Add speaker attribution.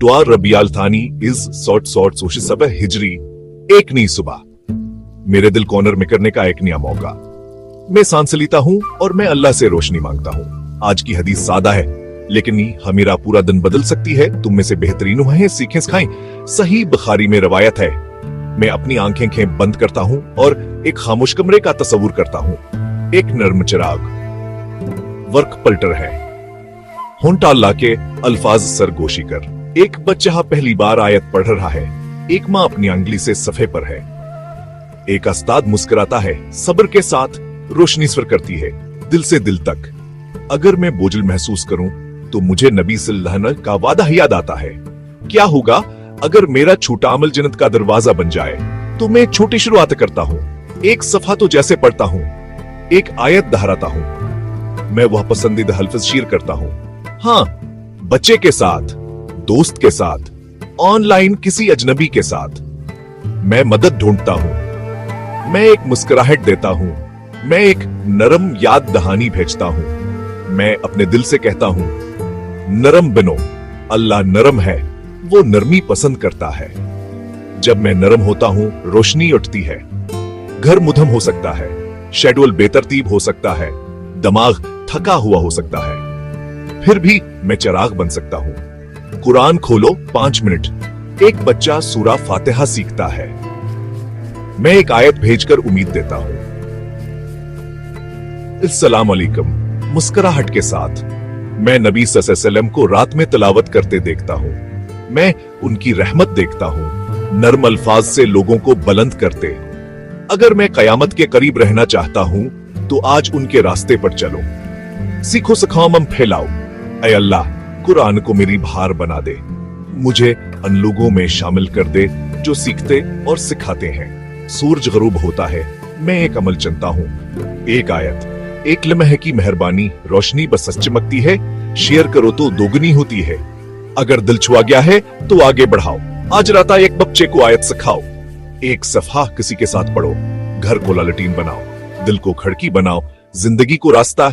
Speaker 1: दुआ रबियाल थानी is sought सोशे हिजरी एक नई सुबह मेरे दिल कॉर्नर में करने का एक नया मौका। मैं सांस लेता हूं और मैं अल्लाह से रोशनी मांगता हूं। आज की हदीस सादा है लेकिन हमेरा पूरा दिन बदल सकती है। तुम में से बेहतरीन हैं सीखें सिखाएं। सही बुखारी में रवायत है, मैं अपनी आंखें बंद करता हूं और एक खामोश कमरे का तस्वुर करता हूं। एक नर्म चिराग वर्क पल्टर है, होंठा अल्लाह के अल्फाज सरगोशी कर। एक बच्चा पहली बार आयत पढ़ रहा है, एक माँ अपनी अंगली से सफ़े पर है। एक उस्ताद मुस्कुराता है, सब्र के साथ रोशनी स्वर करती है दिल से दिल तक। अगर मैं बोझल महसूस करूं तो मुझे नबी सल्लल्लाहु अलैहि वसल्लम का वादा याद आता है। क्या होगा अगर मेरा छोटा अमल जन्नत का दरवाजा बन जाए? तो मैं छोटी शुरुआत करता हूं, एक सफा तो जैसे पढ़ता हूं, एक आयत दोहराता हूं। मैं वह पसंदीदा हल्फज शेयर करता हूं, हाँ, बच्चे के साथ, दोस्त के साथ, ऑनलाइन किसी अजनबी के साथ। मैं मदद ढूंढता हूं, मैं एक मुस्कुराहट देता हूं, मैं एक नरम याद दहानी भेजता हूं। मैं अपने दिल से कहता हूं, नरम बनो, अल्लाह नरम है, वो नरमी पसंद करता है। जब मैं नरम होता हूं रोशनी उठती है। घर मुधम हो सकता है, शेड्यूल बेतरतीब हो सकता है, दिमाग थका हुआ हो सकता है, फिर भी मैं चिराग बन सकता हूं। कुरान खोलो 5 मिनट, एक बच्चा सूरा फातिहा सीखता है। मैं एक आयत भेजकर उम्मीद देता हूं। अस्सलाम वालेकुम मुस्कुराहट के साथ। मैं नबी सल्लल्लाहु अलैहि वसल्लम को रात में तिलावत करते देखता हूं। मैं उनकी रहमत देखता हूं, नर्म अल्फाज से लोगों को बुलंद करते। अगर मैं कयामत के करीब रहना चाहता हूं तो आज उनके रास्ते पर चलो। सीखो सिखाओ मम फैलाओ। ऐ अल्लाह, कुरान को मेरी भार बना दे, मुझे उन लोगों में शामिल कर दे जो सीखते और सिखाते हैं। सूरज गरूब होता है, मैं एक अमल चुनता हूं, एक आयत, एक लम्हे की मेहरबानी। रोशनी बस चमकती है, शेयर करो तो दोगुनी होती है। अगर दिल छुआ गया है तो आगे बढ़ाओ। आज रात एक बच्चे को आयत सिखाओ, एक सफा किसी के साथ पढ़ो। घर को लालटीन बनाओ, दिल को खिड़की बनाओ, जिंदगी को रास्ता